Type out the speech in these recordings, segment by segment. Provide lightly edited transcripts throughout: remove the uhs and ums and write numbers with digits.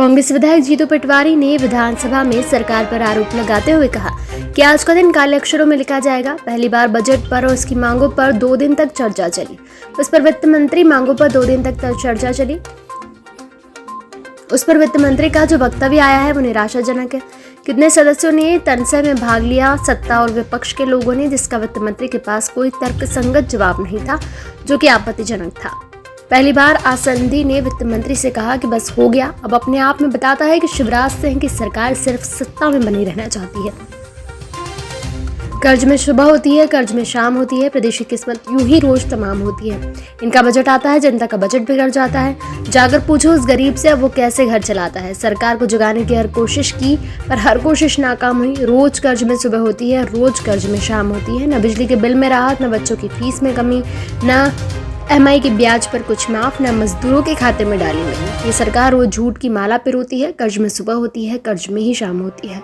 कांग्रेस विधायक जीतू पटवारी ने विधानसभा में सरकार पर आरोप लगाते हुए कहा कि आज का दिन काले अक्षरों में लिखा जाएगा। पहली बार बजट पर और उसकी मांगों पर 2 दिन तक चर्चा चली। उस पर वित्त मंत्री का जो वक्तव्य आया है वो निराशाजनक है। कितने सदस्यों ने तनसे में भाग लिया, सत्ता और विपक्ष के लोगों ने, जिसका वित्त मंत्री के पास कोई तर्कसंगत जवाब नहीं था, जो कि आपत्तिजनक था। पहली बार आसंदी ने वित्त मंत्री से कहा कि बस हो गया। अब अपने आप में बताता है कि शिवराज सिंह की सरकार सिर्फ सत्ता में बनी रहना चाहती है। कर्ज में सुबह होती है, कर्ज में शाम होती है। प्रदेश की किस्मत यूं ही रोज तमाम होती है। इनका बजट आता है, जनता का बजट बिगड़ जाता है। जाकर पूछो उस गरीब से अब वो कैसे घर चलाता है। सरकार को जगाने की हर कोशिश की, पर हर कोशिश नाकाम हुई। रोज कर्ज में सुबह होती है, रोज कर्ज में शाम होती है। न बिजली के बिल में राहत, न बच्चों की फीस में कमी, न EMI के ब्याज पर कुछ माफ, न मजदूरों के खाते में डाली नहीं। ये सरकार रोज झूठ की माला पिरोती है। कर्ज में सुबह होती है, कर्ज में ही शाम होती है।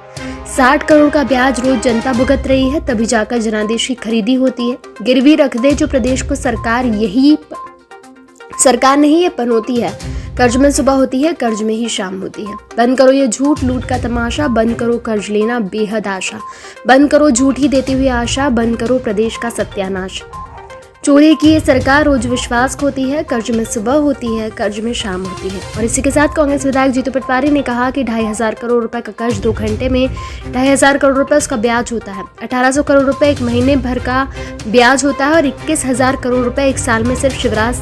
60 करोड़ का ब्याज रोज जनता भुगत रही है, तभी जाकर जनादेश की खरीदी होती है। गिरवी रख दे जो प्रदेश को सरकार नहीं ये पनोती है। कर्ज में सुबह होती है, कर्ज में ही शाम होती है। बंद करो ये झूठ लूट का तमाशा, बंद करो कर्ज लेना बेहद आशा, बंद करो झूठ ही देती हुई आशा, बंद करो प्रदेश का सत्यानाश। चोरी की ये सरकार रोज विश्वास खोती है। कर्ज में सुबह होती है, कर्ज में शाम होती है। और इसी के साथ कांग्रेस विधायक जीतू पटवारी ने कहा कि 2,500 करोड़ रुपए का कर्ज 2 घंटे में 2,500 करोड़ रुपए उसका ब्याज होता है। 1,800 करोड़ रुपए 1 महीने भर का ब्याज होता है और 21,000 करोड़ रुपए 1 साल में सिर्फ शिवराज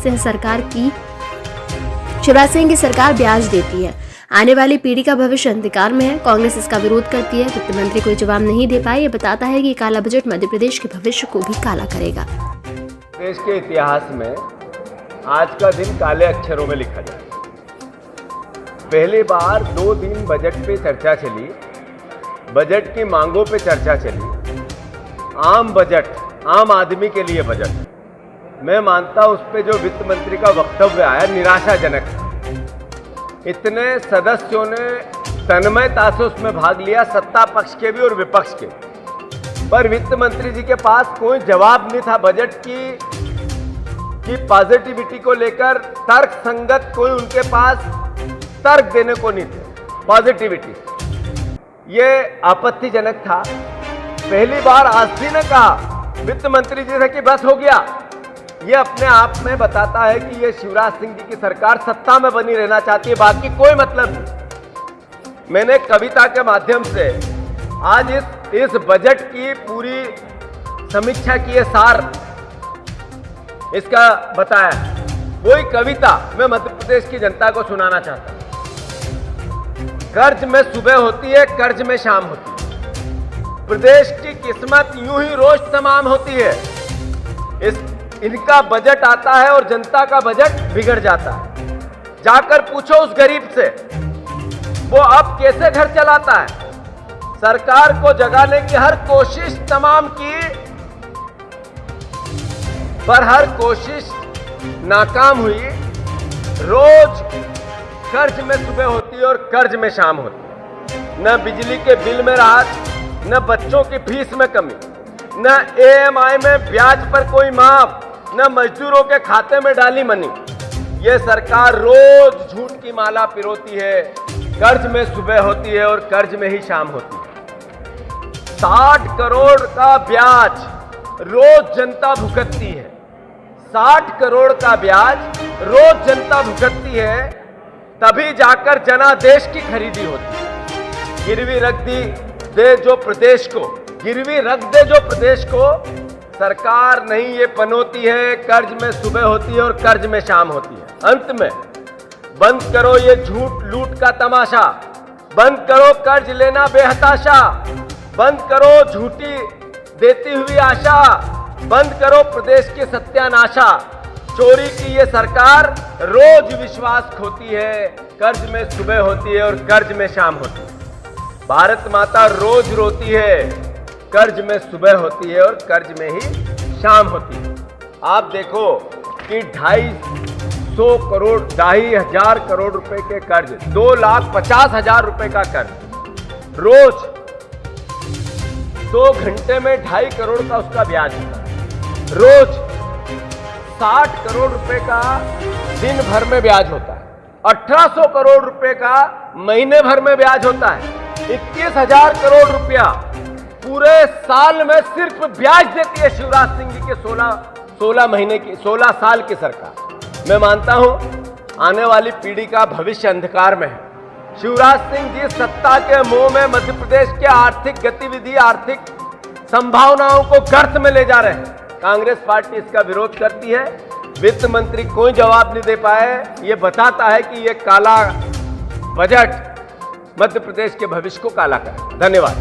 सिंह की सरकार ब्याज देती है। आने वाली पीढ़ी का भविष्य अंधकार में है। कांग्रेस इसका विरोध करती है। वित्त मंत्री कोई जवाब नहीं दे पाए। ये बताता है कि काला बजट मध्य प्रदेश के भविष्य को भी काला करेगा। देश के इतिहास में आज का दिन काले अक्षरों में लिखा जाए। पहली बार 2 दिन बजट पे चर्चा चली, बजट की मांगों पे चर्चा चली। आम बजट, आम आदमी के लिए बजट, मैं मानता उस पे जो वित्त मंत्री का वक्तव्य आया निराशाजनक है। इतने सदस्यों ने तन्मयता से उसमें भाग लिया, सत्ता पक्ष के भी और विपक्ष के, पर वित्त मंत्री जी के पास कोई जवाब नहीं था। बजट की पॉजिटिविटी को लेकर तर्क संगत कोई उनके पास तर्क देने को नहीं थे। पॉजिटिविटी ये आपत्तिजनक था। पहली बार आसंदी ने कहा वित्त मंत्री जी से कि बस हो गया। ये अपने आप में बताता है कि ये शिवराज सिंह जी की सरकार सत्ता में बनी रहना चाहती है, बाकी कोई मतलब नहीं। मैंने कविता के माध्यम से आज इस बजट की पूरी समीक्षा की है, सार इसका बताया। वही कविता मैं मध्य प्रदेश की जनता को सुनाना चाहता हूं। कर्ज में सुबह होती है, कर्ज में शाम होती है। प्रदेश की किस्मत यूं ही रोज तमाम होती है। इनका बजट आता है और जनता का बजट बिगड़ जाता है। जाकर पूछो उस गरीब से वो अब कैसे घर चलाता है। सरकार को जगाने की हर कोशिश तमाम की, पर हर कोशिश नाकाम हुई। रोज कर्ज में सुबह होती है और कर्ज में शाम होती है। न बिजली के बिल में राहत, न बच्चों की फीस में कमी, न EMI में ब्याज पर कोई माफ, न मजदूरों के खाते में डाली मनी। ये सरकार रोज झूठ की माला पिरोती है। कर्ज में सुबह होती है और कर्ज में ही शाम होती है। 60 करोड़ का ब्याज रोज जनता भुगतती है। 60 करोड़ का ब्याज रोज जनता भुगतती है, तभी जाकर जनादेश की खरीदी होती है। गिरवी रख दे जो प्रदेश को सरकार नहीं ये पनोती है। कर्ज में सुबह होती है और कर्ज में शाम होती है। अंत में बंद करो ये झूठ लूट का तमाशा, बंद करो कर्ज लेना बेहताशा, बंद करो झूठी देती हुई आशा, बंद करो प्रदेश की सत्यानाशा। चोरी की ये सरकार रोज विश्वास खोती है। कर्ज में सुबह होती है और कर्ज में शाम होती है। भारत माता रोज रोती है। कर्ज में सुबह होती है और कर्ज में ही शाम होती है। आप देखो कि 2,50,000 करोड़ रुपए के कर्ज, 2,50,000 रुपए का कर्ज रोज 2 घंटे में 2.5 करोड़ का उसका ब्याज होता है। रोज 60 करोड़ रुपए का दिन भर में ब्याज होता है। 1800 करोड़ रुपए का महीने भर में ब्याज होता है। 21,000 करोड़ रुपया पूरे साल में सिर्फ ब्याज देती है शिवराज सिंह जी के 16 साल की सरकार। मैं मानता हूं आने वाली पीढ़ी का भविष्य अंधकार में है। शिवराज सिंह जी सत्ता के मोह में मध्य प्रदेश के आर्थिक गतिविधि, आर्थिक संभावनाओं को गर्त में ले जा रहे हैं। कांग्रेस पार्टी इसका विरोध करती है। वित्त मंत्री कोई जवाब नहीं दे पाए। ये बताता है कि ये काला बजट मध्य प्रदेश के भविष्य को काला करे। धन्यवाद।